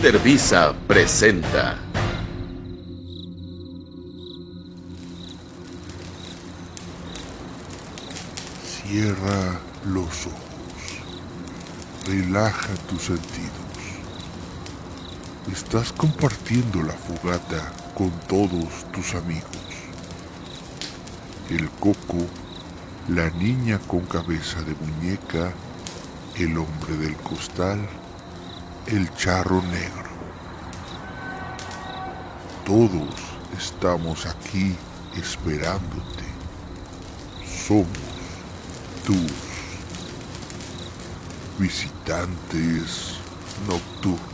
Líder Visa presenta. Cierra los ojos. Relaja tus sentidos. Estás compartiendo la fogata con todos tus amigos. El Coco, la niña con cabeza de muñeca, el hombre del costal, el charro negro. Todos estamos aquí esperándote. Somos tus visitantes nocturnos.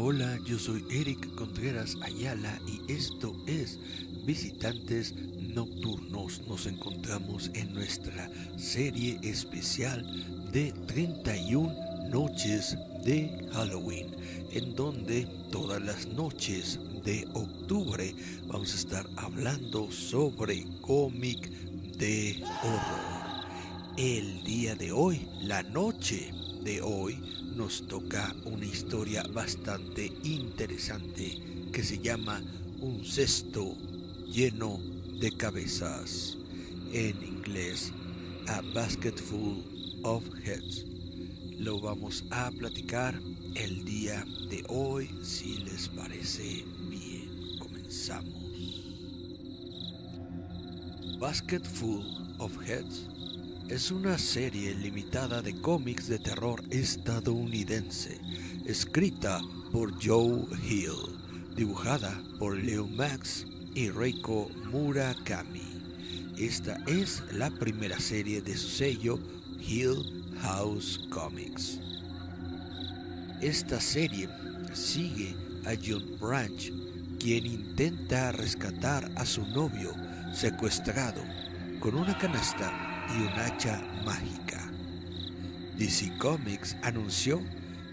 Hola, yo soy Eric Contreras Ayala y esto es Visitantes Nocturnos. Nos encontramos en nuestra serie especial de 31 noches de Halloween, en donde todas las noches de octubre vamos a estar hablando sobre cómic de horror. El día de hoy, la noche de hoy, nos toca una historia bastante interesante que se llama Un cesto lleno de cabezas. En inglés, A Basket Full of Heads. Lo vamos a platicar el día de hoy, si les parece bien. Comenzamos. Basket Full of Heads es una serie limitada de cómics de terror estadounidense, escrita por Joe Hill, dibujada por Leo Max y Reiko Murakami. Esta es la primera serie de su sello Hill House Comics. Esta serie sigue a John Branch, quien intenta rescatar a su novio secuestrado con una canasta y un hacha mágica. DC Comics anunció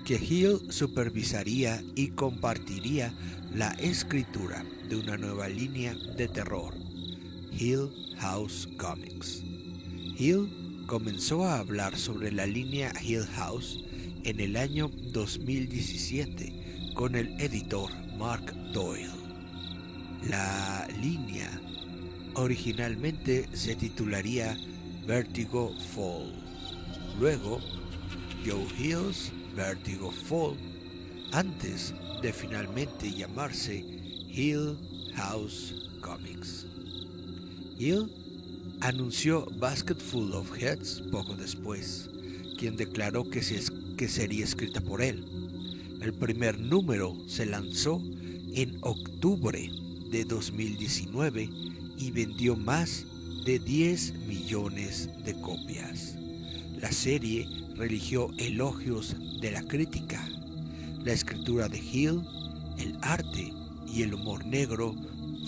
que Hill supervisaría y compartiría la escritura de una nueva línea de terror, Hill House Comics. Hill comenzó a hablar sobre la línea Hill House en el año 2017 con el editor Mark Doyle. La línea originalmente se titularía Vertigo Fall. Luego, Joe Hill's Vertigo Fall, antes de finalmente llamarse Hill House Comics. Hill anunció Basket Full of Heads poco después, quien declaró que sería escrita por él. El primer número se lanzó en octubre de 2019 y vendió más de 10 millones de copias. La serie religió elogios de la crítica. La escritura de Hill, el arte y el humor negro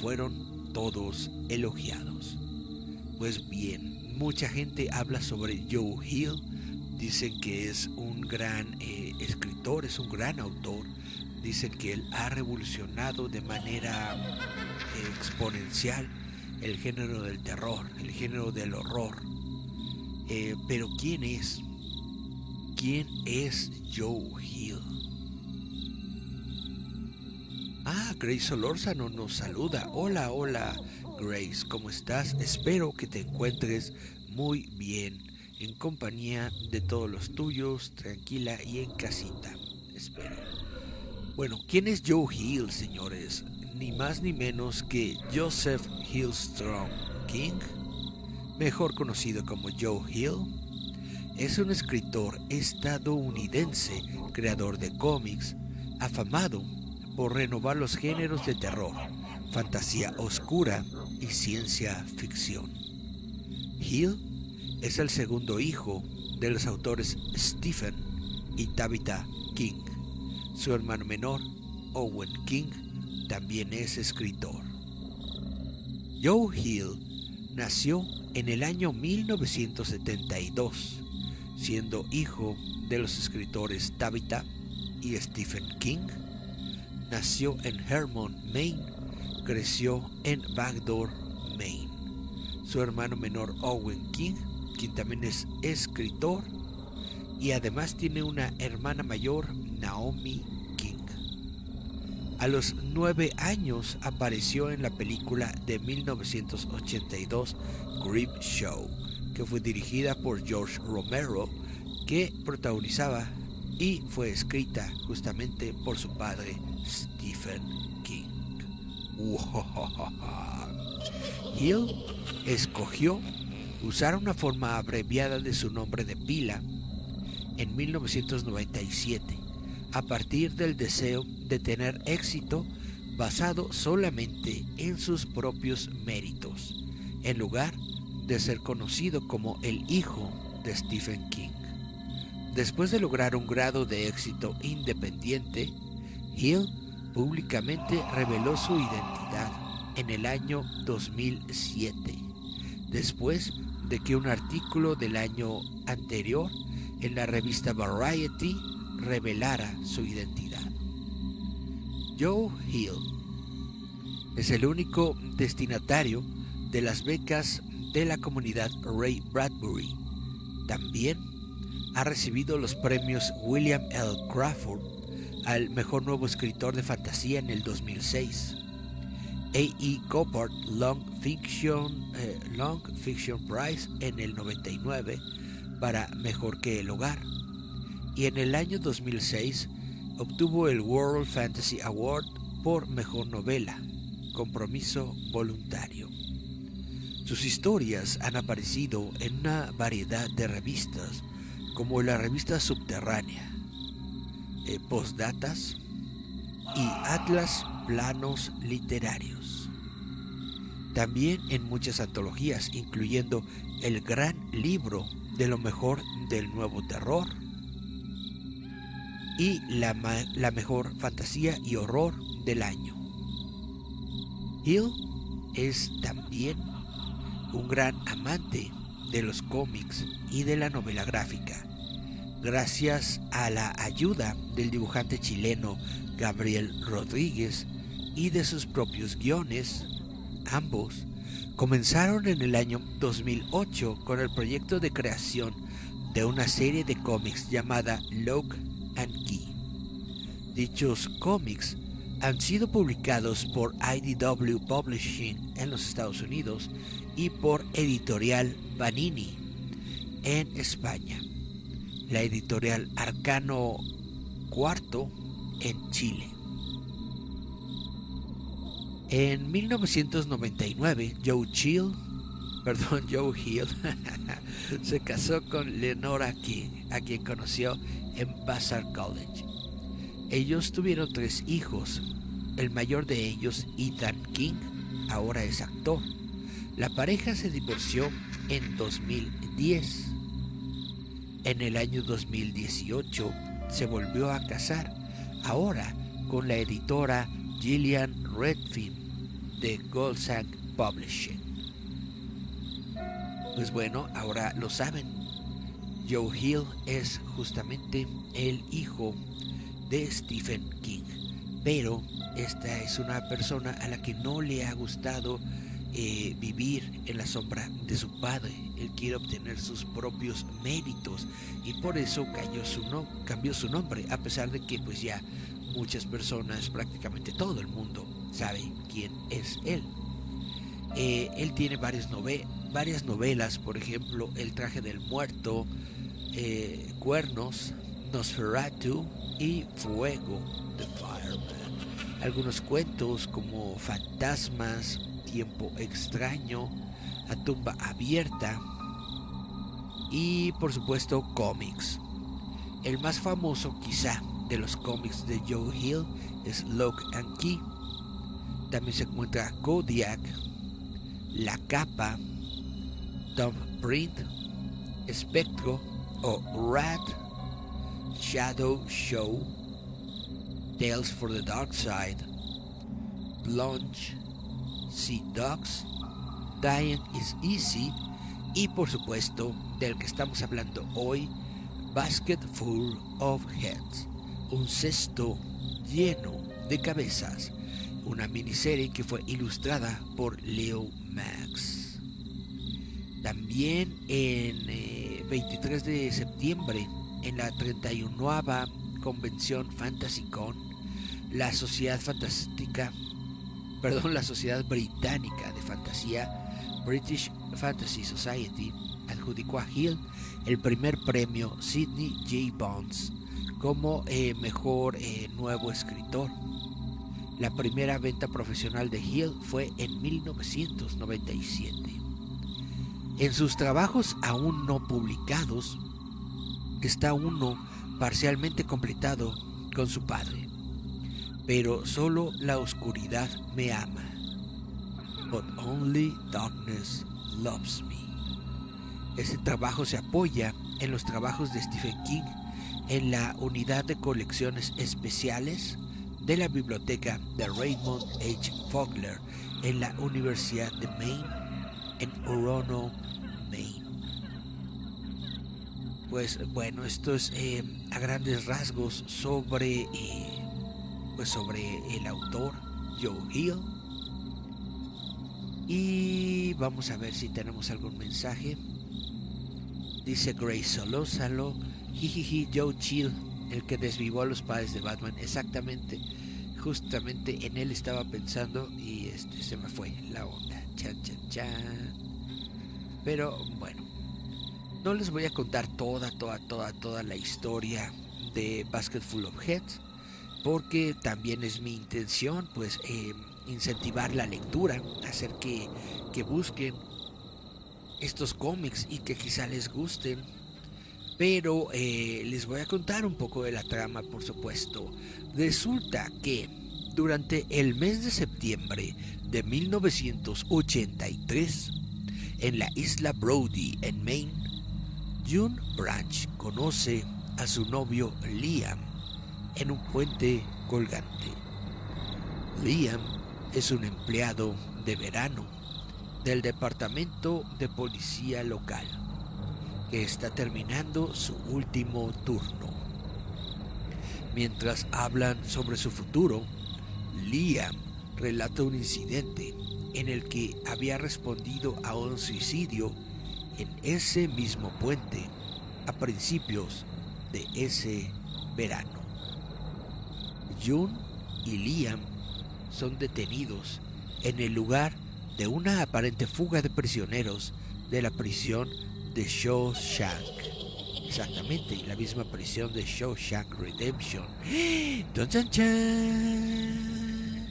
fueron todos elogiados. Pues bien, mucha gente habla sobre Joe Hill, dicen que es un gran escritor, es un gran autor, dicen que él ha revolucionado de manera exponencial el género del terror, el género del horror. Pero ¿quién es? ¿Quién es Joe Hill? Grace Solórzano nos saluda. Hola Grace, ¿cómo estás? Espero que te encuentres muy bien, en compañía de todos los tuyos, tranquila y en casita, espero. Bueno, ¿quién es Joe Hill, señores? Ni más ni menos que Joseph Hillstrom King, mejor conocido como Joe Hill. Es un escritor estadounidense, creador de cómics, afamado por renovar los géneros de terror, fantasía oscura y ciencia ficción. Hill es el segundo hijo de los autores Stephen y Tabitha King. Su hermano menor, Owen King, también es escritor. Joe Hill nació en el año 1972, siendo hijo de los escritores Tabitha y Stephen King. nació en Hermon, Maine, creció en Bangor, Maine. Su hermano menor Owen King, quien también es escritor, y además tiene una hermana mayor, Naomi King. A los 9 años apareció en la película de 1982 Creepshow, que fue dirigida por George Romero, que protagonizaba y fue escrita justamente por su padre Stephen King. Hill escogió usar una forma abreviada de su nombre de pila en 1997, a partir del deseo de tener éxito basado solamente en sus propios méritos, en lugar de ser conocido como el hijo de Stephen King. Después de lograr un grado de éxito independiente, Hill públicamente reveló su identidad en el año 2007, después de que un artículo del año anterior en la revista Variety revelara su identidad. Joe Hill es el único destinatario de las becas de la comunidad Ray Bradbury. También ha recibido los premios William L. Crawford al mejor nuevo escritor de fantasía en el 2006, A.E. Coppard Long Fiction Prize en el 99 para Mejor que el Hogar, y en el año 2006 obtuvo el World Fantasy Award por Mejor Novela, Compromiso Voluntario. Sus historias han aparecido en una variedad de revistas, como la revista Subterránea, Postdatas y Atlas Planos Literarios. También en muchas antologías, incluyendo El Gran Libro de lo Mejor del Nuevo Terror y la Mejor Fantasía y Horror del Año. Hill es también un gran amante de los cómics y de la novela gráfica. Gracias a la ayuda del dibujante chileno Gabriel Rodríguez y de sus propios guiones, ambos comenzaron en el año 2008 con el proyecto de creación de una serie de cómics llamada Lock and Key. Dichos cómics han sido publicados por IDW Publishing en los Estados Unidos y por Editorial Vanini en España, la Editorial Arcano IV en Chile. En 1999, Joe Hill se casó con Lenora King, a quien conoció en Vassar College. Ellos tuvieron 3 hijos. El mayor de ellos, Ethan King, ahora es actor. La pareja se divorció en 2010. En el año 2018 se volvió a casar, ahora con la editora Gillian Redfin de Goldsang Publishing. Pues bueno, ahora lo saben. Joe Hill es justamente el hijo de Stephen King, pero esta es una persona a la que no le ha gustado vivir en la sombra de su padre. Él quiere obtener sus propios méritos y por eso cambió su nombre, a pesar de que pues ya muchas personas, prácticamente todo el mundo, sabe quién es él. Él tiene varias novelas, por ejemplo El Traje del Muerto, Cuernos, Nosferatu y Fuego, The Fireman. Algunos cuentos como Fantasmas, Tiempo Extraño, A Tumba Abierta y por supuesto cómics. El más famoso quizá de los cómics de Joe Hill es Lock and Key. También se encuentra Kodiak, La Capa, Thumbprint, Espectro o Rat, Shadow Show, Tales for the Dark Side, Plunge, Sea Dogs, Dying is Easy y por supuesto del que estamos hablando hoy, Basket Full of Heads, un cesto lleno de Cabezas, una miniserie que fue ilustrada por Leo Max. También en 23 de septiembre, en la 31ª convención FantasyCon, la Sociedad Británica de Fantasía, British Fantasy Society, adjudicó a Hill el primer premio Sidney J. Bonds como mejor nuevo escritor. La primera venta profesional de Hill fue en 1997. En sus trabajos aún no publicados está uno parcialmente completado con su padre, pero solo la oscuridad me ama. But only darkness loves me. Este trabajo se apoya en los trabajos de Stephen King en la unidad de colecciones especiales de la biblioteca de Raymond H. Fogler en la Universidad de Maine, en Orono, Maine. Pues bueno, esto es a grandes rasgos sobre el autor Joe Hill. Y vamos a ver si tenemos algún mensaje. Dice Grace Solózalo, jijiji, Joe Chill, el que desvivó a los padres de Batman. Exactamente, justamente en él estaba pensando y se me fue la onda. Chan, chan, chan. Pero bueno, no les voy a contar toda la historia de Basket Full of Heads, porque también es mi intención pues incentivar la lectura, hacer que busquen estos cómics y que quizá les gusten. Pero les voy a contar un poco de la trama, por supuesto. Resulta que durante el mes de septiembre de 1983, en la isla Brody, en Maine, June Branch conoce a su novio Liam en un puente colgante. Liam es un empleado de verano del departamento de policía local que está terminando su último turno. Mientras hablan sobre su futuro, Liam relata un incidente en el que había respondido a un suicidio en ese mismo puente a principios de ese verano. June y Liam son detenidos en el lugar de una aparente fuga de prisioneros de la prisión de Shawshank. Exactamente, la misma prisión de Shawshank Redemption. ¡Don chan chan!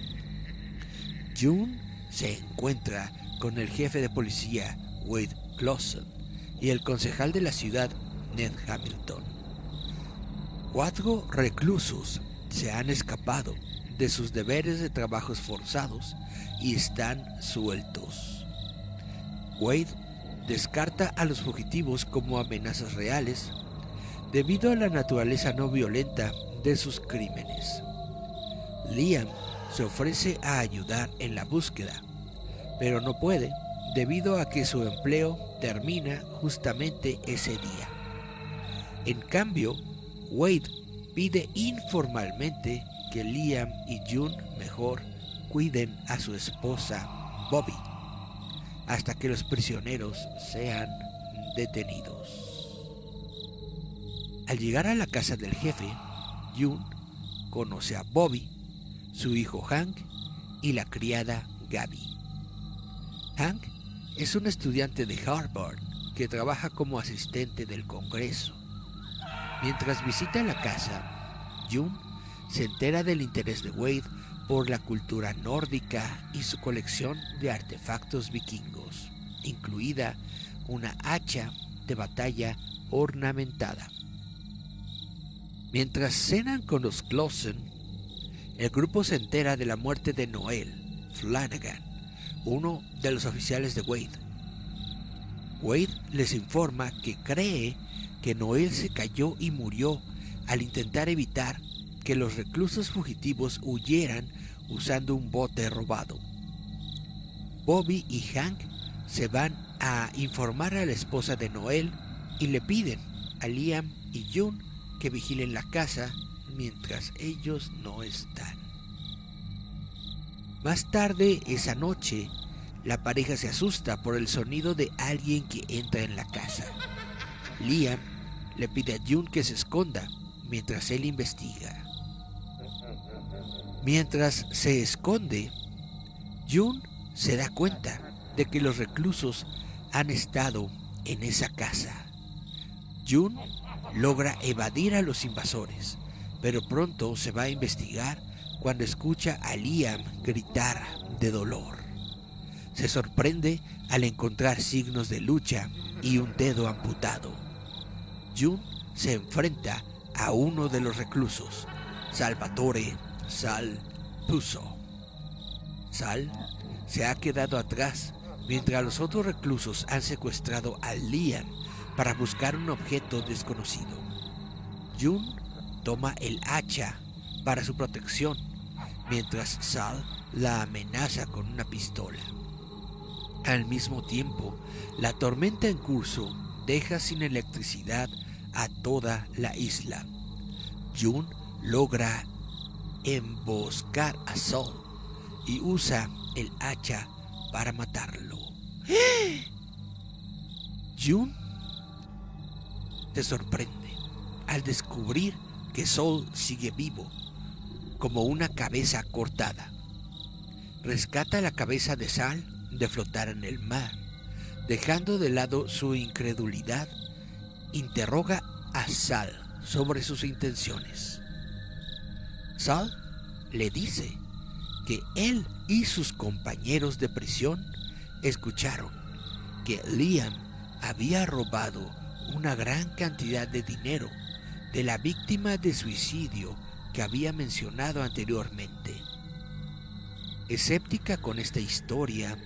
June se encuentra con el jefe de policía Wade Clawson y el concejal de la ciudad Ned Hamilton. 4 reclusos se han escapado de sus deberes de trabajos forzados y están sueltos. Wade descarta a los fugitivos como amenazas reales debido a la naturaleza no violenta de sus crímenes. Liam se ofrece a ayudar en la búsqueda, pero no puede debido a que su empleo termina justamente ese día. En cambio, Wade pide informalmente que Liam y June mejor cuiden a su esposa Bobby hasta que los prisioneros sean detenidos. Al llegar a la casa del jefe, June conoce a Bobby, su hijo Hank y la criada Gabby. Hank es un estudiante de Harvard que trabaja como asistente del Congreso. Mientras visita la casa, June se entera del interés de Wade por la cultura nórdica y su colección de artefactos vikingos, incluida una hacha de batalla ornamentada. Mientras cenan con los Clawson, el grupo se entera de la muerte de Noel Flanagan, uno de los oficiales de Wade. Wade les informa que cree que Noel se cayó y murió al intentar evitar que los reclusos fugitivos huyeran usando un bote robado. Bobby y Hank se van a informar a la esposa de Noel y le piden a Liam y June que vigilen la casa mientras ellos no están. Más tarde esa noche, la pareja se asusta por el sonido de alguien que entra en la casa. Liam le pide a June que se esconda mientras él investiga. Mientras se esconde, June se da cuenta de que los reclusos han estado en esa casa. June logra evadir a los invasores, pero pronto se va a investigar cuando escucha a Liam gritar de dolor. Se sorprende al encontrar signos de lucha y un dedo amputado. June se enfrenta a uno de los reclusos, Salvatore Sal Puzo. Sal se ha quedado atrás mientras los otros reclusos han secuestrado a Liam para buscar un objeto desconocido. June toma el hacha para su protección, mientras Sal la amenaza con una pistola. Al mismo tiempo, la tormenta en curso deja sin electricidad a toda la isla. June logra emboscar a Sal y usa el hacha para matarlo. June se sorprende al descubrir que Sal sigue vivo, como una cabeza cortada. Rescata la cabeza de Sal de flotar en el mar. Dejando de lado su incredulidad, interroga a Sal sobre sus intenciones. Sal le dice que él y sus compañeros de prisión escucharon que Liam había robado una gran cantidad de dinero de la víctima de suicidio que había mencionado anteriormente. Escéptica con esta historia,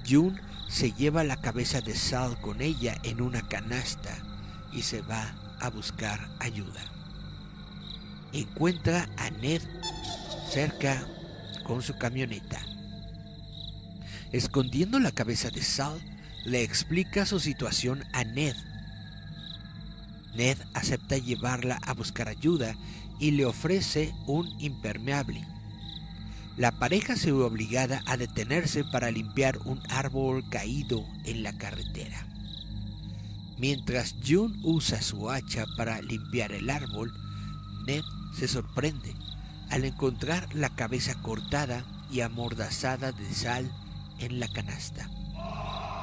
June se lleva la cabeza de Sal con ella en una canasta y se va a buscar ayuda. Encuentra a Ned cerca con su camioneta. Escondiendo la cabeza de Sal, le explica su situación a Ned. Ned acepta llevarla a buscar ayuda y le ofrece un impermeable. La pareja se ve obligada a detenerse para limpiar un árbol caído en la carretera. Mientras June usa su hacha para limpiar el árbol, Ned se sorprende al encontrar la cabeza cortada y amordazada de Sal en la canasta.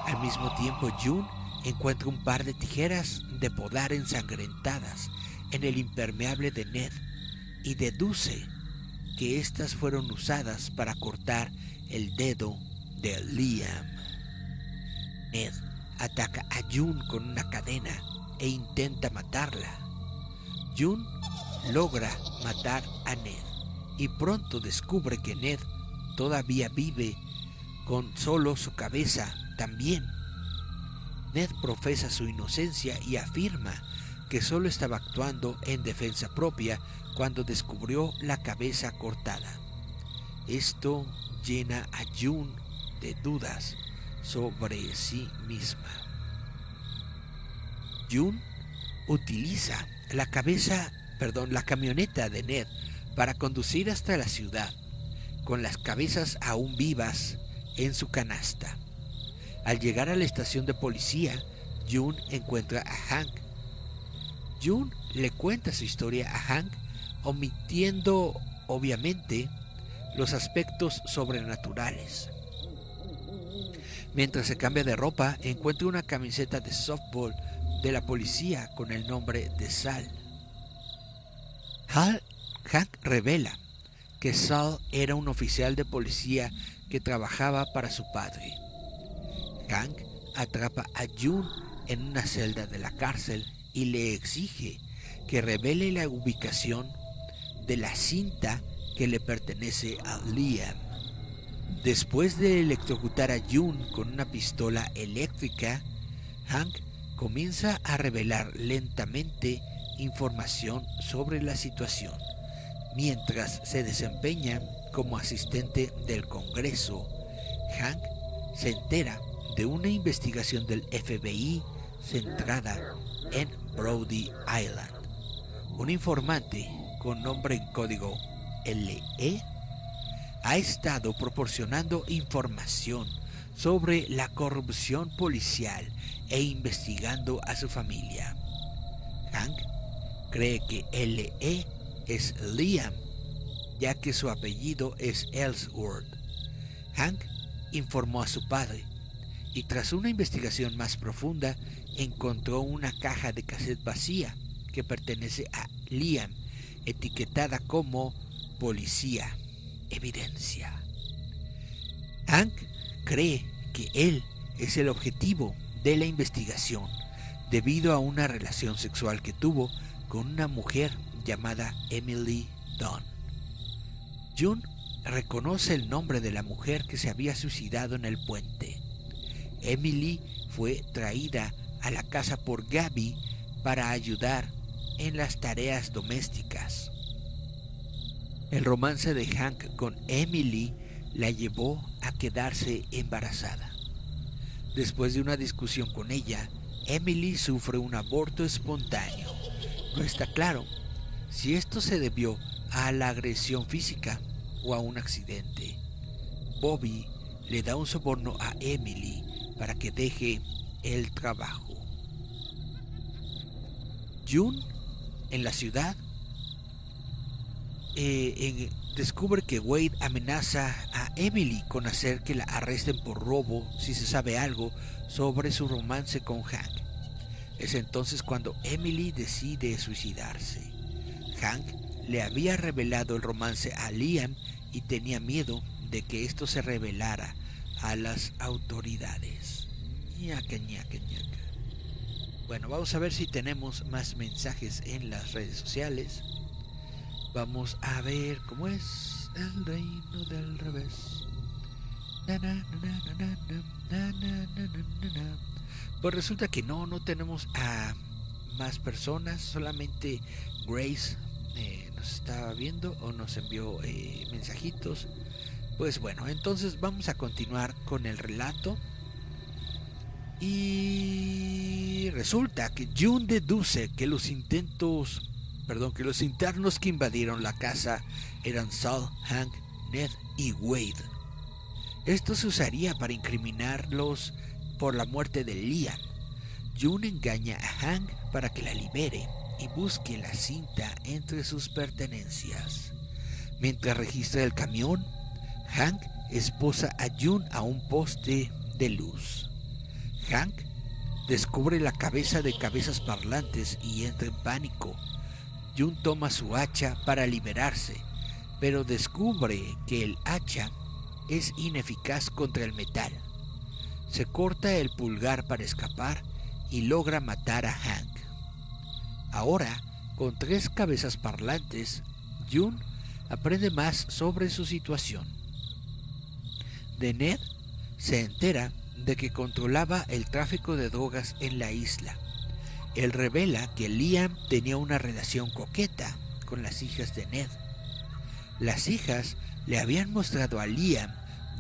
Al mismo tiempo, June encuentra un par de tijeras de podar ensangrentadas en el impermeable de Ned y deduce que estas fueron usadas para cortar el dedo de Liam. Ned ataca a June con una cadena e intenta matarla. June logra matar a Ned y pronto descubre que Ned todavía vive con solo su cabeza también. Ned profesa su inocencia y afirma que solo estaba actuando en defensa propia cuando descubrió la cabeza cortada. Esto llena a June de dudas sobre sí misma. June utiliza la camioneta de Ned para conducir hasta la ciudad, con las cabezas aún vivas en su canasta. Al llegar a la estación de policía, June encuentra a Hank. June le cuenta su historia a Hank, omitiendo, obviamente, los aspectos sobrenaturales. Mientras se cambia de ropa, encuentra una camiseta de softball de la policía con el nombre de Sal. Hank revela que Sal era un oficial de policía que trabajaba para su padre. Hank atrapa a June en una celda de la cárcel y le exige que revele la ubicación de la cinta que le pertenece a Liam. Después de electrocutar a June con una pistola eléctrica, Hank comienza a revelar lentamente información sobre la situación. Mientras se desempeña como asistente del Congreso, Hank se entera de una investigación del FBI centrada en Brody Island. Un informante con nombre en código LE ha estado proporcionando información sobre la corrupción policial e investigando a su familia. Hank cree que L.E. es Liam, ya que su apellido es Ellsworth. Hank informó a su padre y tras una investigación más profunda encontró una caja de cassette vacía que pertenece a Liam, etiquetada como policía, evidencia. Hank cree que él es el objetivo de la investigación debido a una relación sexual que tuvo con una mujer llamada Emily Dunn. June reconoce el nombre de la mujer que se había suicidado en el puente. Emily fue traída a la casa por Gabby para ayudar en las tareas domésticas. El romance de Hank con Emily la llevó a quedarse embarazada. Después de una discusión con ella, Emily sufre un aborto espontáneo. No está claro si esto se debió a la agresión física o a un accidente. Bobby le da un soborno a Emily para que deje el trabajo. June, en la ciudad, descubre que Wade amenaza a Emily con hacer que la arresten por robo si se sabe algo sobre su romance con Hank. Es entonces cuando Emily decide suicidarse. Hank le había revelado el romance a Liam y tenía miedo de que esto se revelara a las autoridades. Ñaca, ñaca, ñaca. Bueno, vamos a ver si tenemos más mensajes en las redes sociales. Vamos a ver cómo es el reino del revés. Pues resulta que no tenemos a más personas, solamente Grace nos estaba viendo o nos envió mensajitos. Pues bueno, entonces vamos a continuar con el relato. Y resulta que June deduce que los internos que invadieron la casa eran Sal, Hank, Ned y Wade. Esto se usaría para incriminarlos por la muerte de Liam. June engaña a Hank para que la libere y busque la cinta entre sus pertenencias. Mientras registra el camión, Hank esposa a June a un poste de luz. Hank descubre la cabeza de cabezas parlantes y entra en pánico. June toma su hacha para liberarse, pero descubre que el hacha es ineficaz contra el metal. Se corta el pulgar para escapar y logra matar a Hank. Ahora, con 3 cabezas parlantes, June aprende más sobre su situación. De Ned se entera de que controlaba el tráfico de drogas en la isla. Él revela que Liam tenía una relación coqueta con las hijas de Ned. Las hijas le habían mostrado a Liam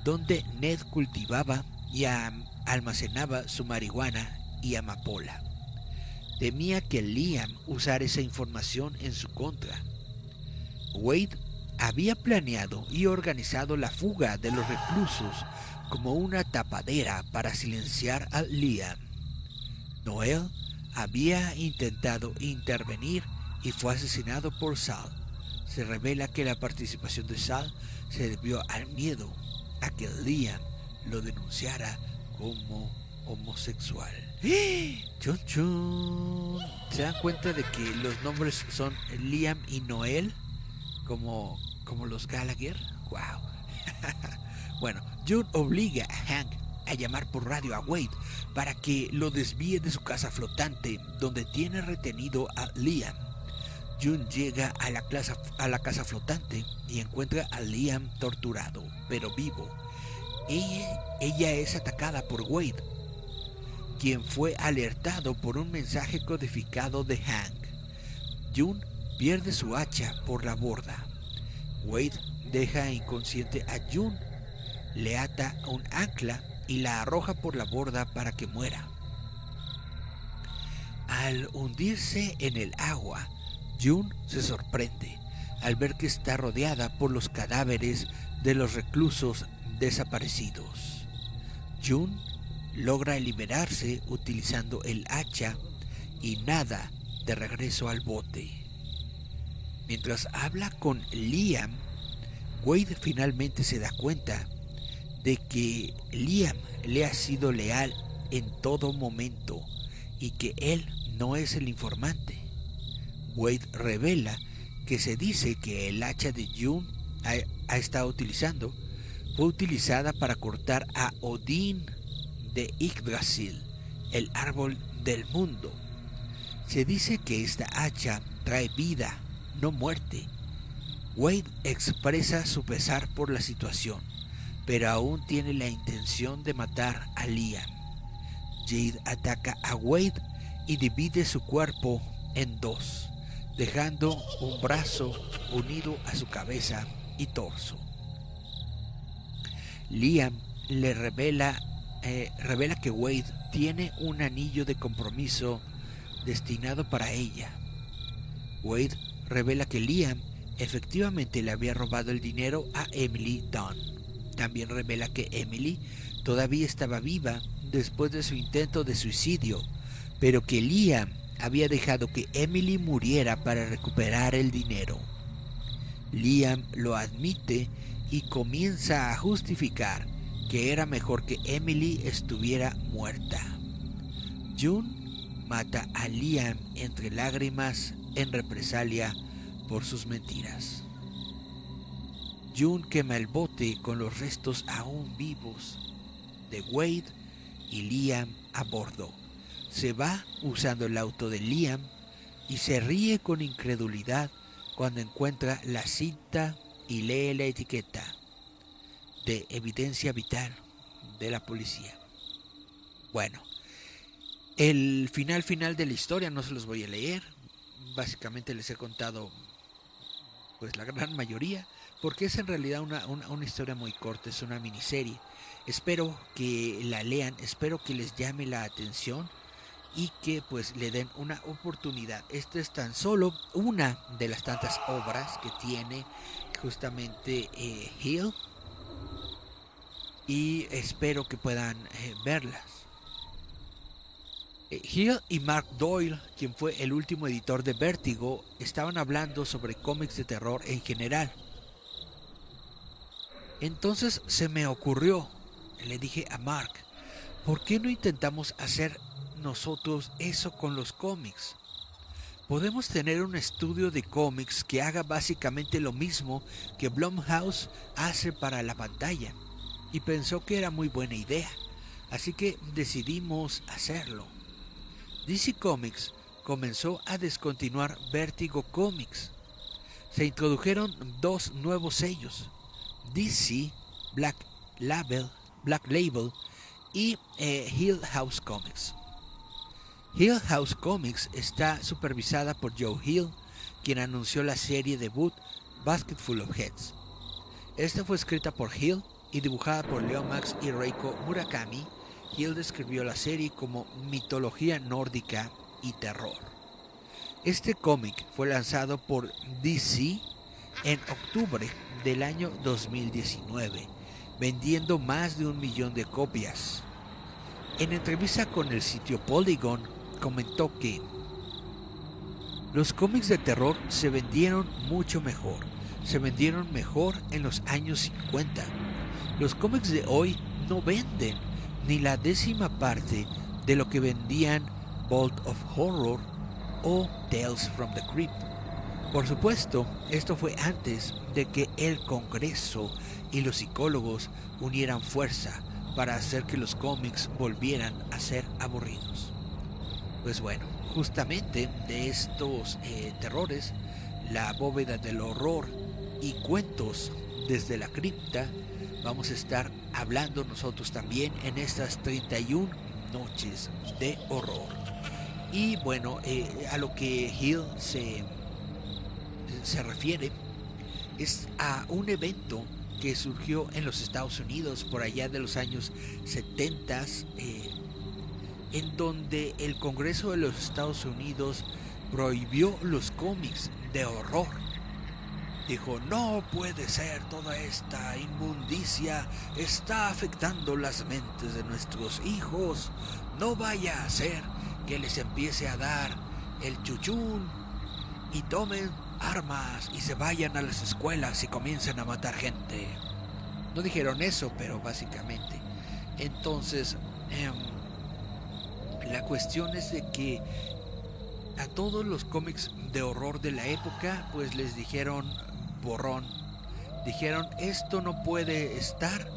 donde Ned cultivaba y almacenaba su marihuana y amapola. Temía que Liam usara esa información en su contra. Wade había planeado y organizado la fuga de los reclusos como una tapadera para silenciar a Liam. Noel había intentado intervenir y fue asesinado por Sal. Se revela que la participación de Sal se debió al miedo a que Liam lo denunciara como homosexual. ¡Chun, chun! ¿Se dan cuenta de que los nombres son Liam y Noel? Como los Gallagher. ¡Wow! Bueno, June obliga a Hank a llamar por radio a Wade para que lo desvíe de su casa flotante donde tiene retenido a Liam. June llega a la casa flotante y encuentra a Liam torturado, pero vivo. Ella es atacada por Wade, quien fue alertado por un mensaje codificado de Hank. June pierde su hacha por la borda. Wade deja inconsciente a June, le ata a un ancla y la arroja por la borda para que muera. Al hundirse en el agua, June se sorprende al ver que está rodeada por los cadáveres de los reclusos desaparecidos. June logra liberarse utilizando el hacha y nada de regreso al bote. Mientras habla con Liam, Wade finalmente se da cuenta de que Liam le ha sido leal en todo momento y que él no es el informante. Wade revela que se dice que el hacha de June ha estado utilizando fue utilizada para cortar a Odín de Yggdrasil, el árbol del mundo. Se dice que esta hacha trae vida, no muerte. Wade expresa su pesar por la situación, pero aún tiene la intención de matar a Liam. Jade ataca a Wade y divide su cuerpo en dos, dejando un brazo unido a su cabeza y torso. Liam le revela que Wade tiene un anillo de compromiso destinado para ella. Wade revela que Liam efectivamente le había robado el dinero a Emily Dunn. También revela que Emily todavía estaba viva después de su intento de suicidio, pero que Liam había dejado que Emily muriera para recuperar el dinero. Liam lo admite y comienza a justificar que era mejor que Emily estuviera muerta. June mata a Liam entre lágrimas en represalia por sus mentiras. June quema el bote con los restos aún vivos de Wade y Liam a bordo. Se va usando el auto de Liam y se ríe con incredulidad cuando encuentra la cinta y lee la etiqueta de evidencia vital de la policía. Bueno, el final de la historia no se los voy a leer. Básicamente les he contado pues la gran mayoría, porque es en realidad una historia muy corta, es una miniserie. Espero que la lean, espero que les llame la atención y que pues le den una oportunidad. Esta es tan solo una de las tantas obras que tiene justamente Hill, y espero que puedan verlas. Hill y Mark Doyle, quien fue el último editor de Vértigo, estaban hablando sobre cómics de terror en general. Entonces se me ocurrió, le dije a Mark, ¿por qué no intentamos hacer nosotros eso con los cómics? Podemos tener un estudio de cómics que haga básicamente lo mismo que Blumhouse hace para la pantalla. Y pensó que era muy buena idea, así que decidimos hacerlo. DC Comics comenzó a descontinuar Vértigo Comics. Se introdujeron dos nuevos sellos, DC Black Label y Hill House Comics. Hill House Comics está supervisada por Joe Hill, quien anunció la serie debut Basket Full of Heads. Esta fue escrita por Hill y dibujada por Leo Max y Reiko Murakami. Hill describió la serie como mitología nórdica y terror. Este cómic fue lanzado por DC en octubre del año 2019, vendiendo más de 1 millón de copias. En entrevista con el sitio Polygon, comentó que los cómics de terror se vendieron mucho mejor. Se vendieron mejor en los años 50. Los cómics de hoy no venden ni la 10ª parte de lo que vendían Bolt of Horror o Tales from the Crypt. Por supuesto, esto fue antes de que el Congreso y los psicólogos unieran fuerza para hacer que los cómics volvieran a ser aburridos. Pues bueno, justamente de estos terrores, la bóveda del horror y cuentos desde la cripta, vamos a estar hablando nosotros también en estas 31 noches de horror. Y bueno, a lo que Hill se refiere es a un evento que surgió en los Estados Unidos por allá de los años 70, en donde el Congreso de los Estados Unidos prohibió los cómics de horror. Dijo, no puede ser, toda esta inmundicia está afectando las mentes de nuestros hijos. No vaya a ser que les empiece a dar el chuchún y tomen armas y se vayan a las escuelas y comiencen a matar gente. No dijeron eso, pero básicamente. Entonces, la cuestión es de que a todos los cómics de horror de la época, pues les dijeron borrón. Dijeron, esto no puede estar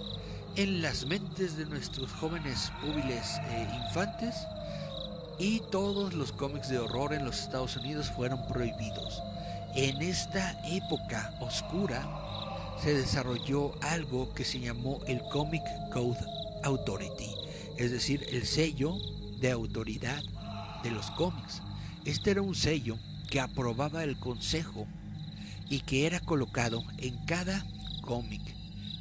en las mentes de nuestros jóvenes púbiles infantes, y todos los cómics de horror en los Estados Unidos fueron prohibidos. En esta época oscura se desarrolló algo que se llamó el Comic Code Authority, es decir, el sello de autoridad de los cómics. Este era un sello que aprobaba el consejo y que era colocado en cada cómic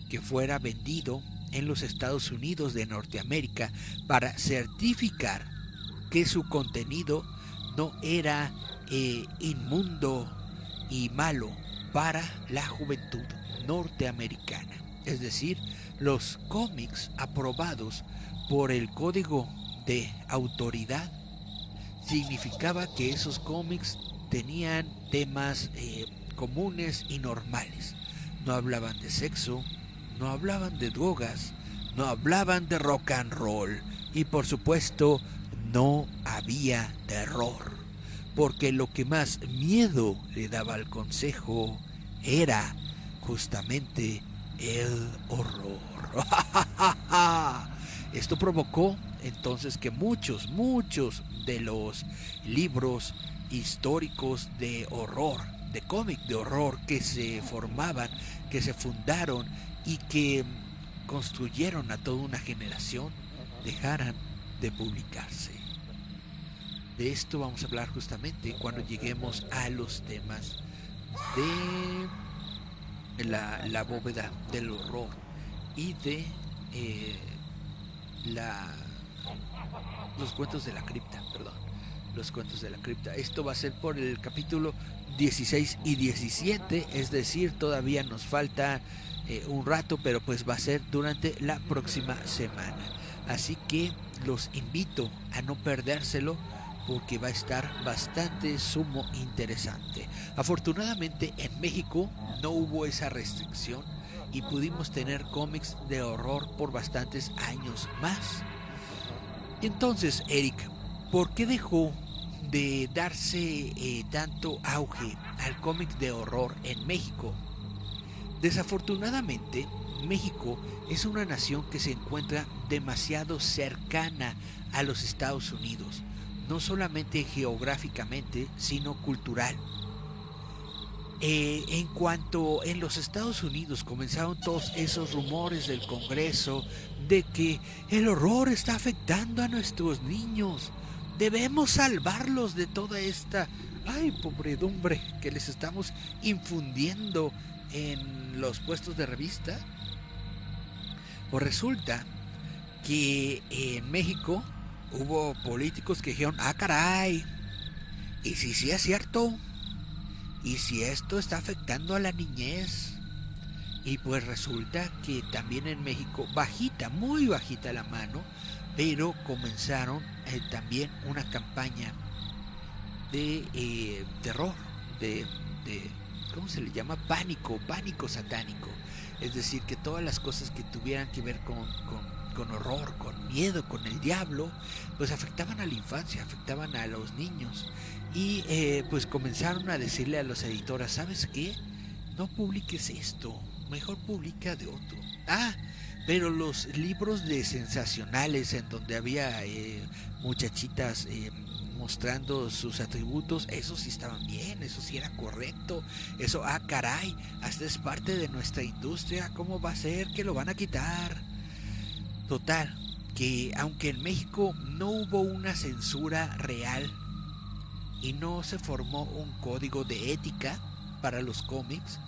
que fuera vendido en los Estados Unidos de Norteamérica para certificar que su contenido no era inmundo y malo para la juventud norteamericana. Es decir, los cómics aprobados por el código de autoridad significaba que esos cómics tenían temas comunes y normales. No hablaban de sexo, no hablaban de drogas, no hablaban de rock and roll y por supuesto no había terror, porque lo que más miedo le daba al consejo era justamente el horror. Esto provocó entonces que muchos de los libros históricos de horror, de cómic de horror que se formaban, que se fundaron y que construyeron a toda una generación, dejaran de publicarse. De esto vamos a hablar justamente cuando lleguemos a los temas de la bóveda del horror y de los cuentos de la cripta, los cuentos de la cripta. Esto va a ser por el capítulo 16 y 17, es decir, todavía nos falta un rato, pero pues va a ser durante la próxima semana. Así que los invito a no perdérselo, porque va a estar bastante sumo interesante. Afortunadamente en México no hubo esa restricción y pudimos tener cómics de horror por bastantes años más. Entonces, Eric, ¿por qué dejó de darse tanto auge al cómic de horror en México? Desafortunadamente, México es una nación que se encuentra demasiado cercana a los Estados Unidos, no solamente geográficamente, sino cultural. En cuanto en los Estados Unidos comenzaron todos esos rumores del Congreso de que el horror está afectando a nuestros niños, debemos salvarlos de toda esta pobredumbre que les estamos infundiendo en los puestos de revista, pues resulta que en México hubo políticos que dijeron, caray, ¿y si sí es cierto? ¿Y si esto está afectando a la niñez? Y pues resulta que también en México, bajita, muy bajita la mano, pero comenzaron también una campaña de terror, de ¿cómo se le llama? Pánico satánico. Es decir, que todas las cosas que tuvieran que ver con horror, con miedo, con el diablo, pues afectaban a la infancia, afectaban a los niños. Y pues comenzaron a decirle a los editoras, ¿sabes qué? No publiques esto, mejor publica de otro. Pero los libros de sensacionales en donde había muchachitas mostrando sus atributos, eso sí estaban bien, eso sí era correcto, eso, caray, hasta es parte de nuestra industria, ¿cómo va a ser que lo van a quitar? Total, que aunque en México no hubo una censura real y no se formó un código de ética para los cómics,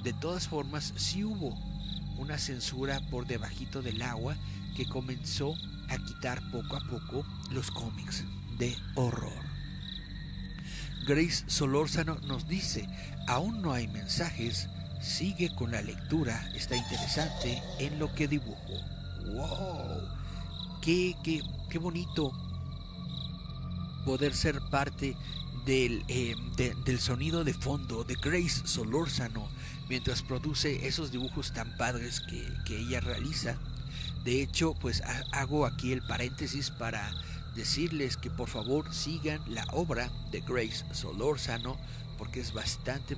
de todas formas sí hubo una censura por debajito del agua que comenzó a quitar poco a poco los cómics de horror. Grace Solórzano nos dice, aún no hay mensajes, sigue con la lectura, está interesante en lo que dibujo. ¡Wow! Qué bonito poder ser parte del sonido de fondo de Grace Solórzano mientras produce esos dibujos tan padres que ella realiza. De hecho, pues hago aquí el paréntesis para decirles que por favor sigan la obra de Grace Solórzano, porque es bastante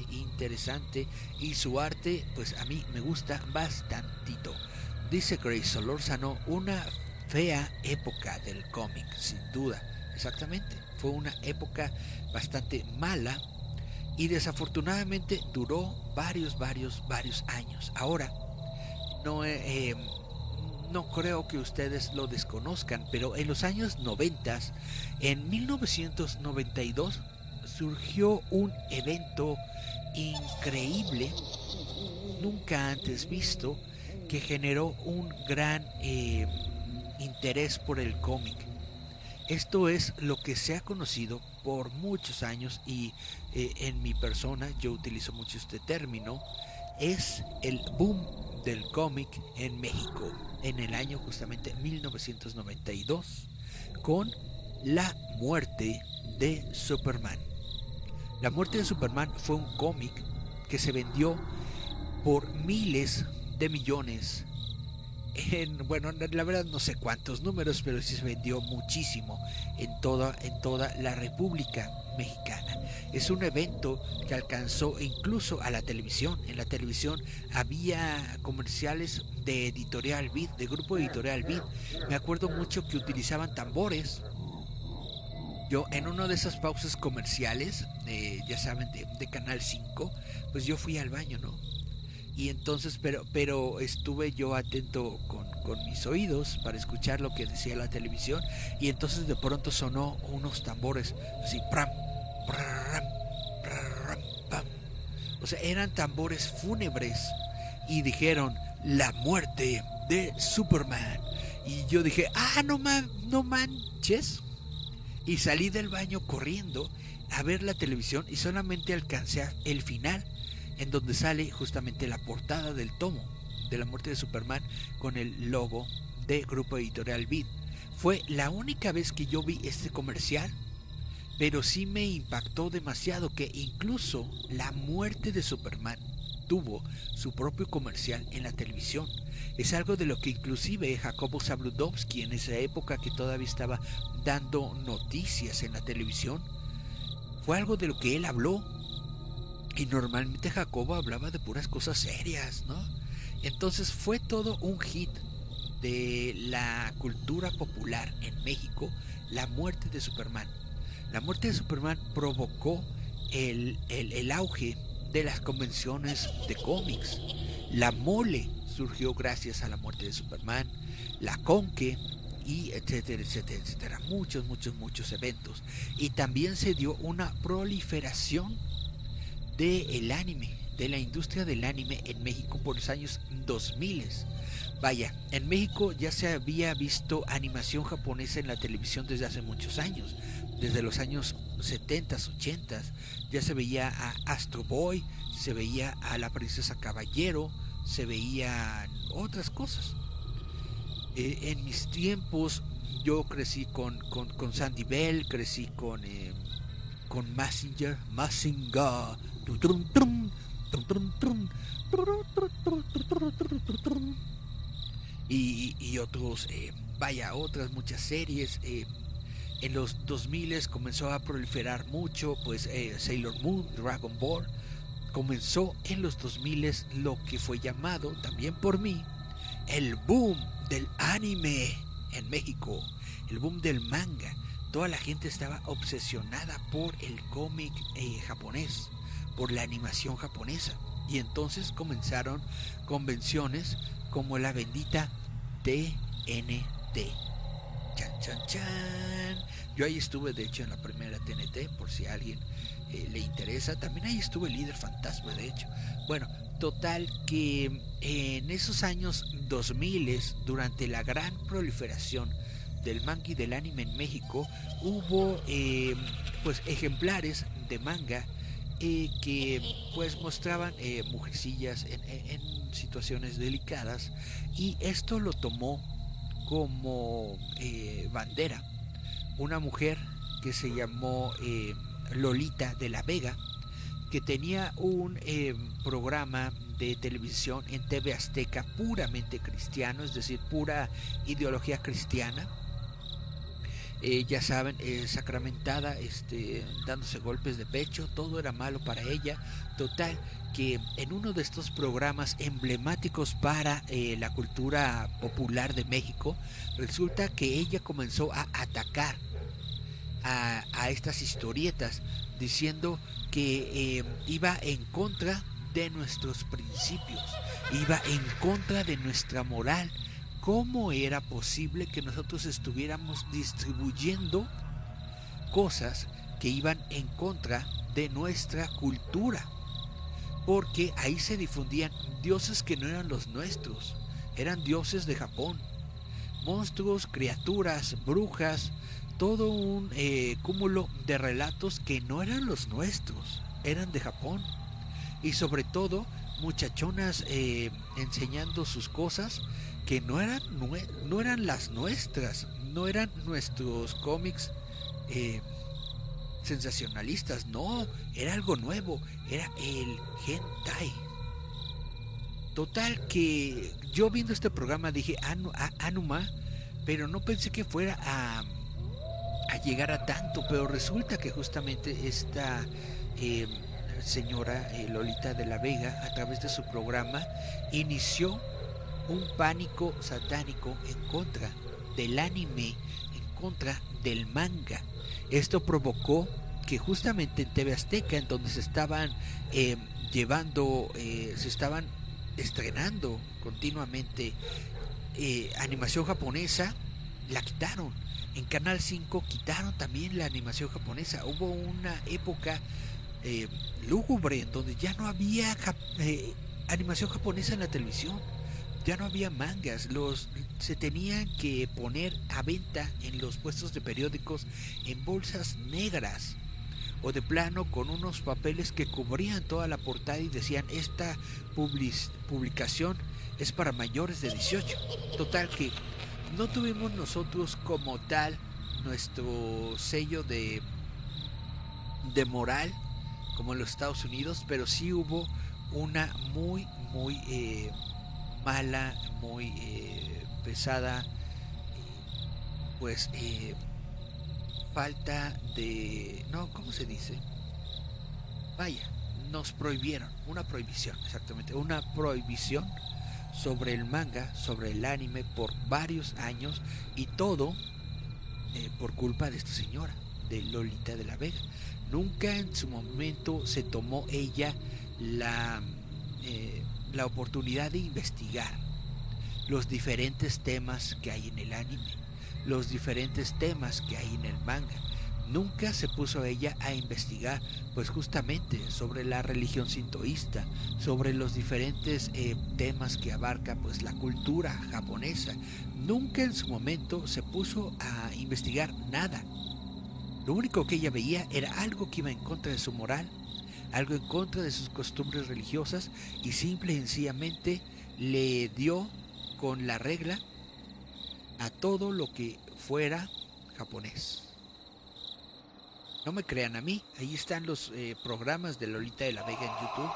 interesante y su arte pues a mí me gusta bastantito. Dice Grace Solórzano, una fea época del cómic, sin duda. Exactamente, fue una época bastante mala y desafortunadamente duró varios años. Ahora, no creo que ustedes lo desconozcan, pero en los años 90, en 1992, surgió un evento increíble, nunca antes visto, que generó un gran interés por el cómic. Esto es lo que se ha conocido por muchos años y en mi persona yo utilizo mucho este término, es el boom del cómic en México en el año justamente 1992 con la muerte de Superman. La muerte de Superman fue un cómic que se vendió por miles de millones bueno, la verdad no sé cuántos números, pero sí se vendió muchísimo en toda la República Mexicana. Es un evento que alcanzó incluso a la televisión. En la televisión había comerciales de Editorial Vid, de Grupo Editorial Vid. Me acuerdo mucho que utilizaban tambores. Yo en una de esas pausas comerciales, ya saben, de Canal 5, pues yo fui al baño, ¿no? Y entonces, pero estuve yo atento con mis oídos para escuchar lo que decía la televisión, y entonces de pronto sonó unos tambores así, pram, pram, pram, pam. O sea, eran tambores fúnebres y dijeron la muerte de Superman. Y yo dije, no manches. Y salí del baño corriendo a ver la televisión y solamente alcancé el final, en donde sale justamente la portada del tomo de la muerte de Superman con el logo de Grupo Editorial Vid. Fue la única vez que yo vi este comercial, pero sí me impactó demasiado que incluso la muerte de Superman tuvo su propio comercial en la televisión. Es algo de lo que inclusive Jacobo Zabludovsky, en esa época que todavía estaba dando noticias en la televisión, fue algo de lo que él habló. Y normalmente Jacobo hablaba de puras cosas serias, ¿no? Entonces fue todo un hit de la cultura popular en México, la muerte de Superman. La muerte de Superman provocó el auge de las convenciones de cómics. La Mole surgió gracias a la muerte de Superman, la Conque, y etcétera. Muchos eventos. Y también se dio una proliferación del anime, de la industria del anime en México por los años 2000. Vaya, en México ya se había visto animación japonesa en la televisión desde hace muchos años. Desde los años 70s, 80s ya se veía a Astro Boy, se veía a la Princesa Caballero, se veían otras cosas. En mis tiempos yo crecí con Sandy Bell, crecí con Mazinger, y otros, otras muchas series. En los 2000 comenzó a proliferar mucho, pues Sailor Moon, Dragon Ball. Comenzó en los 2000 lo que fue llamado también por mí el boom del anime en México, el boom del manga. Toda la gente estaba obsesionada por el cómic japonés, por la animación japonesa. Y entonces comenzaron convenciones como la bendita TNT. Chan, chan, chan. Yo ahí estuve, de hecho, en la primera TNT, por si a alguien le interesa. También ahí estuve líder fantasma, de hecho. Bueno, total que en esos años 2000, durante la gran proliferación del manga y del anime en México, hubo pues ejemplares de manga que pues mostraban mujercillas en situaciones delicadas, y esto lo tomó como bandera una mujer que se llamó Lolita de la Vega, que tenía un programa de televisión en TV Azteca puramente cristiano, es decir, pura ideología cristiana. Ya saben, sacramentada, dándose golpes de pecho, todo era malo para ella. Total, que en uno de estos programas emblemáticos para la cultura popular de México, resulta que ella comenzó a atacar a estas historietas, diciendo que iba en contra de nuestros principios, iba en contra de nuestra moral. ¿Cómo era posible que nosotros estuviéramos distribuyendo cosas que iban en contra de nuestra cultura? Porque ahí se difundían dioses que no eran los nuestros, eran dioses de Japón, monstruos, criaturas, brujas, todo un cúmulo de relatos que no eran los nuestros, eran de Japón. Y sobre todo muchachonas enseñando sus cosas que no eran las nuestras, no eran nuestros cómics sensacionalistas, no, era algo nuevo, era el hentai. Total que yo viendo este programa dije Anuma, pero no pensé que fuera a llegar a tanto, pero resulta que justamente esta señora Lolita de la Vega, a través de su programa, inició un pánico satánico en contra del anime, en contra del manga. Esto provocó que justamente en TV Azteca, en donde se estaban se estaban estrenando continuamente animación japonesa, la quitaron. En Canal 5 quitaron también la animación japonesa. Hubo una época lúgubre en donde ya no había animación japonesa en la televisión, ya no había mangas, se tenían que poner a venta en los puestos de periódicos en bolsas negras, o de plano con unos papeles que cubrían toda la portada y decían: esta publicación es para mayores de 18. Total que no tuvimos nosotros como tal nuestro sello de moral como en los Estados Unidos, pero sí hubo una muy mala, muy pesada, pues falta de, no, ¿cómo se dice? Vaya, nos prohibieron, una prohibición, exactamente, una prohibición sobre el manga, sobre el anime por varios años, y todo por culpa de esta señora, de Lolita de la Vega. Nunca en su momento se tomó ella la oportunidad de investigar los diferentes temas que hay en el anime, los diferentes temas que hay en el manga. Nunca se puso ella a investigar pues justamente sobre la religión sintoísta, sobre los diferentes temas que abarca pues la cultura japonesa. Nunca en su momento se puso a investigar nada. Lo único que ella veía era algo que iba en contra de su moral, algo en contra de sus costumbres religiosas, y simple y sencillamente le dio con la regla a todo lo que fuera japonés. No me crean a mí, ahí están los programas de Lolita de la Vega en YouTube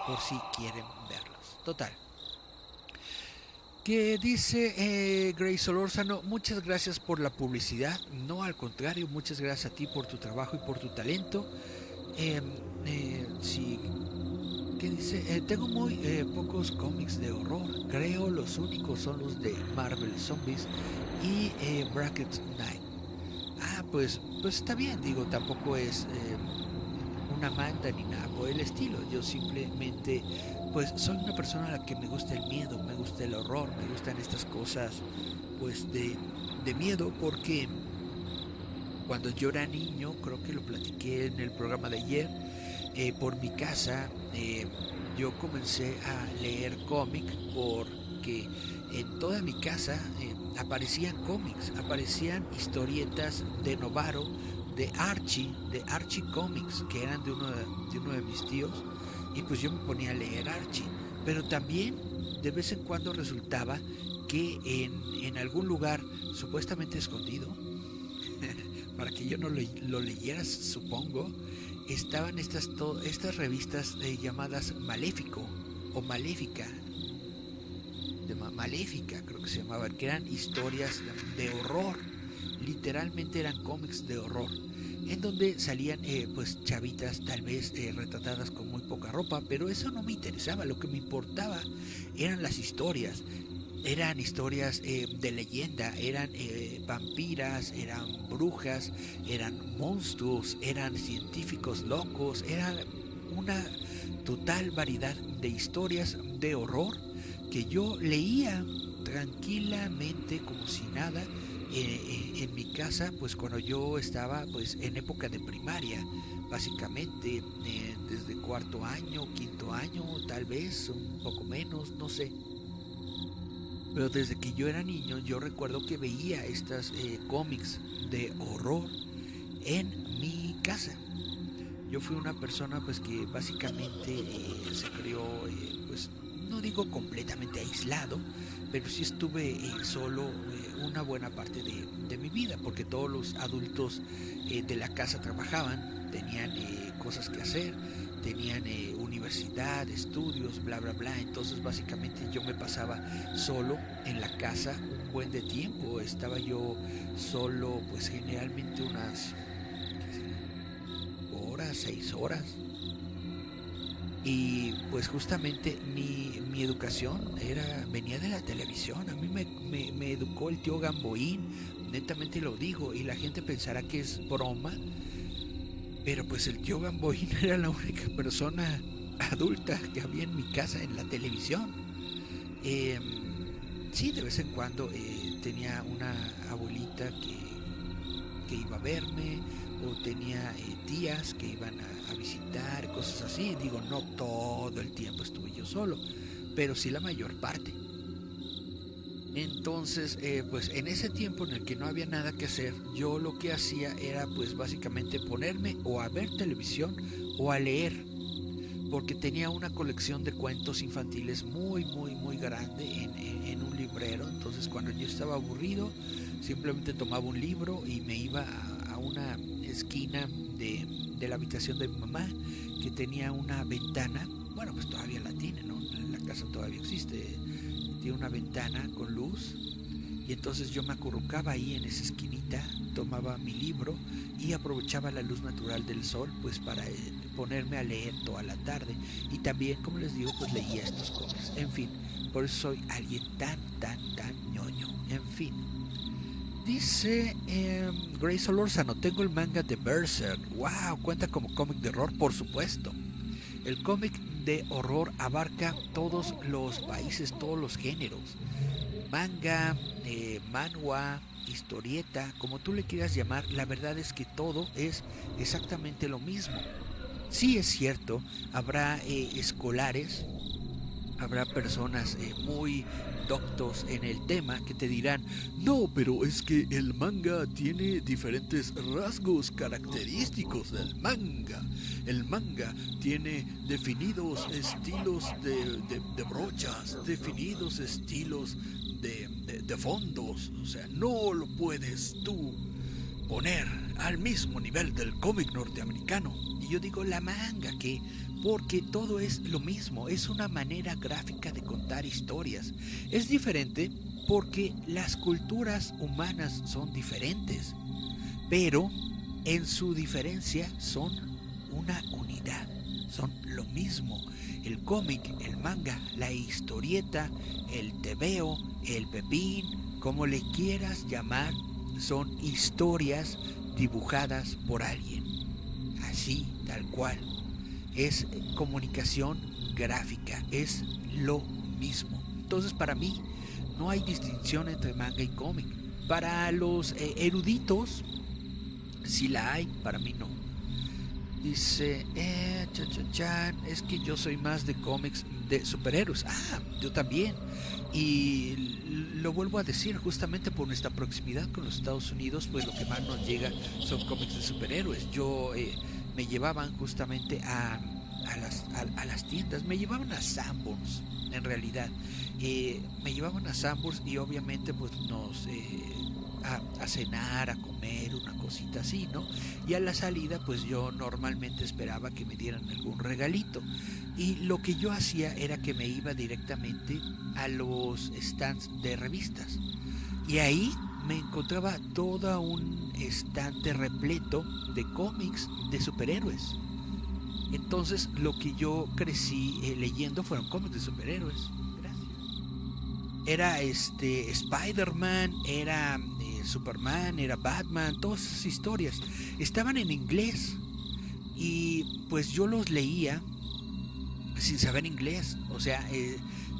por si quieren verlos. Total. Que dice Grace Solórzano: muchas gracias por la publicidad. No, al contrario, muchas gracias a ti por tu trabajo y por tu talento. Sí, ¿qué dice? Tengo muy pocos cómics de horror. Creo los únicos son los de Marvel Zombies y Bracket Night. Pues está bien, digo, tampoco es una manta ni nada por el estilo. Yo simplemente pues soy una persona a la que me gusta el miedo, me gusta el horror, me gustan estas cosas pues de miedo, porque cuando yo era niño, creo que lo platiqué en el programa de ayer, por mi casa yo comencé a leer cómic porque en toda mi casa aparecían cómics, aparecían historietas de Novaro de Archie Comics, que eran de uno de mis tíos, y pues yo me ponía a leer Archie. Pero también de vez en cuando resultaba que en algún lugar supuestamente escondido, para que yo no lo leyera, supongo, estaban estas revistas llamadas Maléfico o Maléfica, Maléfica creo que se llamaban, que eran historias de horror, literalmente eran cómics de horror, en donde salían pues chavitas tal vez retratadas con muy poca ropa, pero eso no me interesaba. Lo que me importaba eran las historias. Eran historias de leyenda, eran vampiras, eran brujas, eran monstruos, eran científicos locos, era una total variedad de historias de horror que yo leía tranquilamente como si nada en mi casa, pues cuando yo estaba pues en época de primaria, básicamente desde cuarto año, quinto año, tal vez un poco menos, no sé. Pero desde que yo era niño, yo recuerdo que veía estas cómics de horror en mi casa. Yo fui una persona pues que básicamente se crió, pues no digo completamente aislado, pero sí estuve solo una buena parte de mi vida, porque todos los adultos de la casa trabajaban, tenían cosas que hacer, tenían universidad, estudios, bla bla bla. Entonces básicamente yo me pasaba solo en la casa un buen de tiempo. Estaba yo solo pues generalmente unas 6 horas. Y pues justamente mi educación venía de la televisión. A mí me educó el tío Gamboín, netamente lo digo, y la gente pensará que es broma, pero pues el tío Gamboín era la única persona adulta que había en mi casa en la televisión. Sí, de vez en cuando tenía una abuelita que iba a verme, o tenía tías que iban a visitar, cosas así. Digo, no todo el tiempo estuve yo solo, pero sí la mayor parte. Entonces, pues en ese tiempo en el que no había nada que hacer, yo lo que hacía era pues básicamente ponerme o a ver televisión o a leer, porque tenía una colección de cuentos infantiles muy grande en un librero. Entonces cuando yo estaba aburrido, simplemente tomaba un libro y me iba a una esquina de la habitación de mi mamá, que tenía una ventana. Bueno, pues todavía la tiene, ¿no? La casa todavía existe, tiene una ventana con luz, y entonces yo me acurrucaba ahí en esa esquinita, tomaba mi libro y aprovechaba la luz natural del sol pues para ponerme a leer toda la tarde. Y también, como les digo, pues leía estos cómics. En fin, por eso soy alguien tan ñoño. En fin, dice Grace Solórzano: tengo el manga de Berserk. Wow, ¿cuenta como cómic de horror? Por supuesto. El cómic de horror abarca todos los países, todos los géneros. Manga, manhwa, historieta, como tú le quieras llamar, la verdad es que todo es exactamente lo mismo. Sí, es cierto, habrá escolares, habrá personas muy doctos en el tema que te dirán: no, pero es que el manga tiene diferentes rasgos característicos del manga. El manga tiene definidos estilos de brochas, definidos estilos de fondos. O sea, no lo puedes tú poner al mismo nivel del cómic norteamericano. Y yo digo, la manga, ¿qué? Porque todo es lo mismo, es una manera gráfica de contar historias. Es diferente porque las culturas humanas son diferentes, pero en su diferencia son una unidad, son lo mismo. El cómic, el manga, la historieta, el tebeo, el pepín, como le quieras llamar, son historias dibujadas por alguien, así, tal cual. Es comunicación gráfica, es lo mismo. Entonces, para mí no hay distinción entre manga y cómic. Para los eruditos sí la hay, para mí no. Dice, es que yo soy más de cómics de superhéroes. Ah, yo también. Y lo vuelvo a decir, justamente por nuestra proximidad con los Estados Unidos, pues lo que más nos llega son cómics de superhéroes. Me llevaban justamente a las tiendas, me llevaban a Sanborns, en realidad. Me llevaban a Sanborns y obviamente pues a cenar, a comer, una cosita así, ¿no? Y a la salida pues yo normalmente esperaba que me dieran algún regalito. Y lo que yo hacía era que me iba directamente a los stands de revistas. Y ahí me encontraba todo un estante repleto de cómics de superhéroes. Entonces lo que yo crecí leyendo fueron cómics de superhéroes. Gracias. Era Spider-Man, era Superman, era Batman, todas esas historias. Estaban en inglés. Y pues yo los leía sin saber inglés. O sea,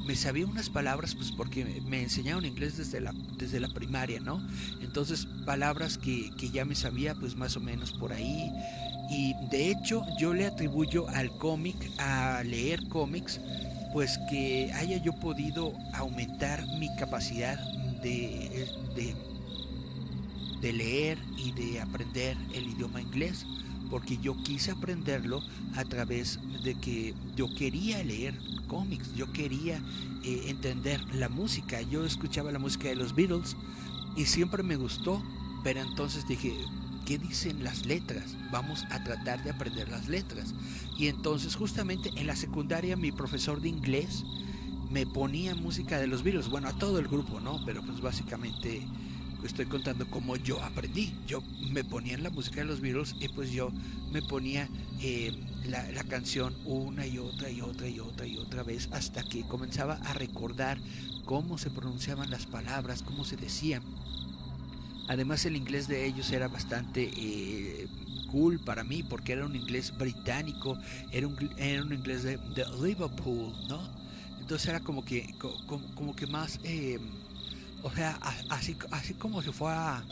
me sabía unas palabras pues porque me enseñaron inglés desde la primaria, ¿no? Entonces palabras que ya me sabía pues más o menos por ahí. Y de hecho yo le atribuyo al cómic, a leer cómics, pues que haya yo podido aumentar mi capacidad de, de leer y de aprender el idioma inglés, porque yo quise aprenderlo a través de que yo quería leer cómics, yo quería entender la música. Yo escuchaba la música de los Beatles y siempre me gustó, pero entonces dije, ¿qué dicen las letras? Vamos a tratar de aprender las letras. Y entonces justamente en la secundaria mi profesor de inglés me ponía música de los Beatles, bueno, a todo el grupo, ¿no? Pero pues básicamente estoy contando cómo yo aprendí. Yo me ponía en la música de los Beatles y pues yo me ponía la canción una y otra y otra y otra y otra vez hasta que comenzaba a recordar cómo se pronunciaban las palabras, cómo se decían. Además el inglés de ellos era bastante cool para mí porque era un inglés británico, era un inglés de Liverpool, ¿no? Entonces era como que más, o sea, así como si fuera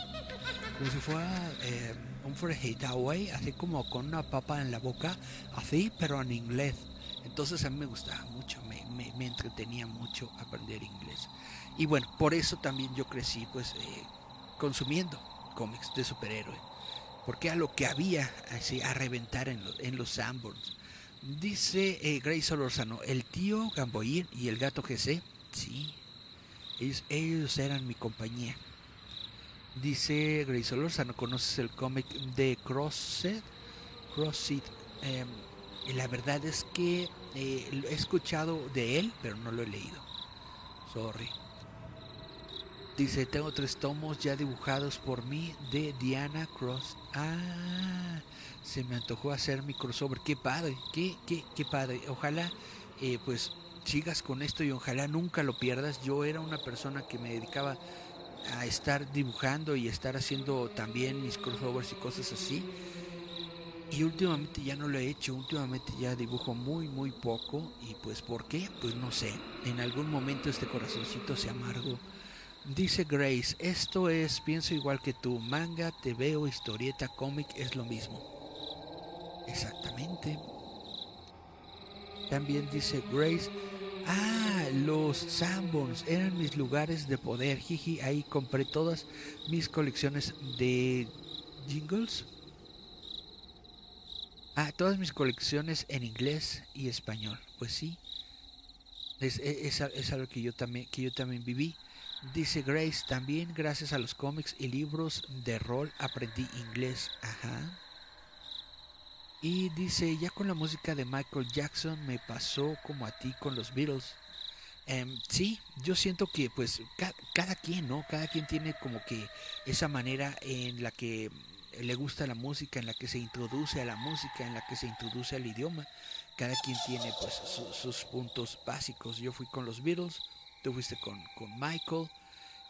un frejita, güey, así como con una papa en la boca, así, pero en inglés. Entonces a mí me gustaba mucho, me entretenía mucho aprender inglés. Y bueno, por eso también yo crecí pues consumiendo cómics de superhéroe. Porque a lo que había así a reventar en los Sanborns. Dice Grace Solorzano, el tío Gamboín y el gato GC, sí, ellos eran mi compañía. Dice Grace Solorzano, ¿conoces el cómic de Crosset? Crosset. Eh, la verdad es que he escuchado de él, pero no lo he leído. Sorry. Dice, tengo 3 tomos ya dibujados por mí de Diana Cross. Ah, se me antojó hacer mi crossover. Qué padre, qué padre. Ojalá pues sigas con esto y ojalá nunca lo pierdas. Yo era una persona que me dedicaba a estar dibujando y estar haciendo también mis crossovers y cosas así. Y últimamente ya no lo he hecho, últimamente ya dibujo muy poco. Y pues ¿por qué? Pues no sé. En algún momento este corazoncito se amargó. Dice Grace, esto es, pienso igual que tú, manga, TV o historieta, cómic es lo mismo. Exactamente. También dice Grace, los Sanborns eran mis lugares de poder, jiji, ahí compré todas mis colecciones de jingles. Todas mis colecciones en inglés y español. Pues sí, es algo que yo también viví. Dice Grace, también gracias a los cómics y libros de rol aprendí inglés. Ajá. Y dice, ya con la música de Michael Jackson me pasó como a ti con los Beatles. Sí, yo siento que pues cada quien, ¿no? Cada quien tiene como que esa manera en la que le gusta la música, en la que se introduce a la música, en la que se introduce al idioma. Cada quien tiene pues sus puntos básicos. Yo fui con los Beatles, tú fuiste con Michael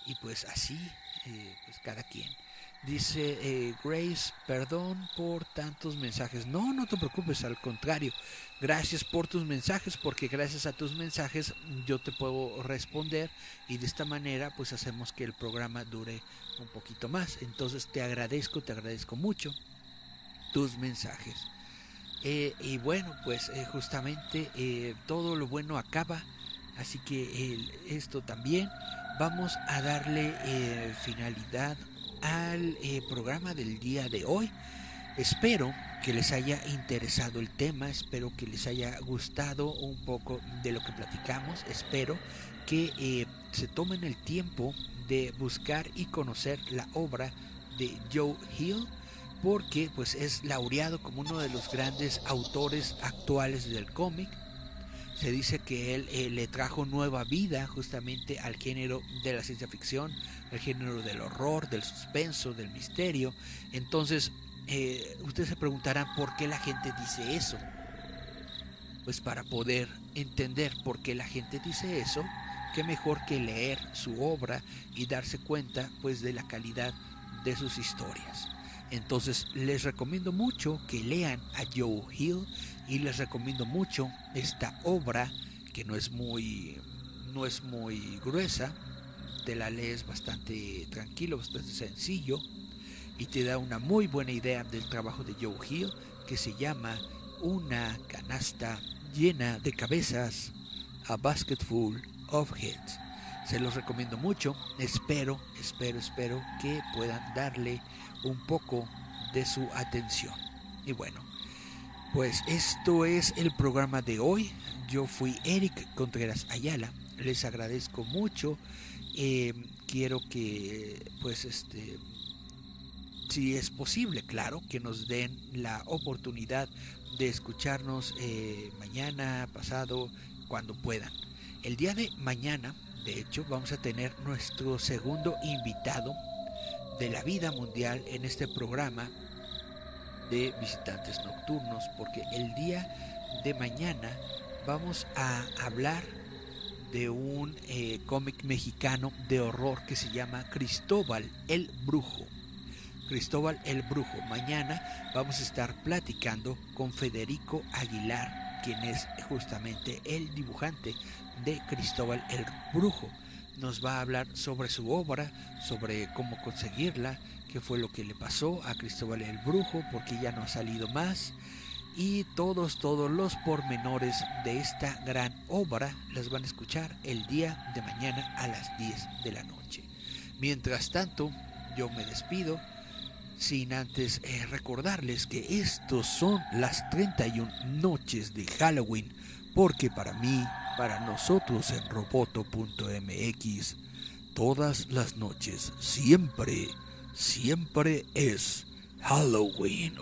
y pues así, pues cada quien. Dice Grace, perdón por tantos mensajes. No, no te preocupes, al contrario. Gracias por tus mensajes, porque gracias a tus mensajes yo te puedo responder y de esta manera pues hacemos que el programa dure un poquito más. Entonces te agradezco mucho tus mensajes. Y bueno, pues justamente todo lo bueno acaba, así que esto también. Vamos a darle finalidad al programa del día de hoy. Espero que les haya interesado el tema, espero que les haya gustado un poco de lo que platicamos, espero que se tomen el tiempo de buscar y conocer la obra de Joe Hill, porque pues es laureado como uno de los grandes autores actuales del cómic. Se dice que él le trajo nueva vida justamente al género de la ciencia ficción, al género del horror, del suspenso, del misterio. Entonces, ustedes se preguntarán por qué la gente dice eso. Pues para poder entender por qué la gente dice eso, qué mejor que leer su obra y darse cuenta pues de la calidad de sus historias. Entonces les recomiendo mucho que lean a Joe Hill y les recomiendo mucho esta obra que no es muy gruesa, te la lees bastante tranquilo, bastante sencillo y te da una muy buena idea del trabajo de Joe Hill, que se llama Una canasta llena de cabezas, A Basket Full of Heads. Se los recomiendo mucho, espero que puedan darle un poco de su atención. Y bueno, pues esto es el programa de hoy. Yo fui Eric Contreras Ayala, les agradezco mucho. Quiero que pues si es posible, claro, que nos den la oportunidad de escucharnos mañana, pasado, cuando puedan. El día de mañana, de hecho, vamos a tener nuestro segundo invitado de la vida mundial en este programa de Visitantes Nocturnos, porque el día de mañana vamos a hablar de un cómic mexicano de horror que se llama Cristóbal el Brujo. Cristóbal el Brujo. Mañana vamos a estar platicando con Federico Aguilar, quien es justamente el dibujante de Cristóbal el Brujo. Nos va a hablar sobre su obra, sobre cómo conseguirla, qué fue lo que le pasó a Cristóbal el Brujo, porque ya no ha salido más, y todos los pormenores de esta gran obra las van a escuchar el día de mañana a las 10 de la noche. Mientras tanto, yo me despido sin antes recordarles que estos son las 31 noches de Halloween, porque para mí, para nosotros en roboto.mx, todas las noches, siempre es Halloween.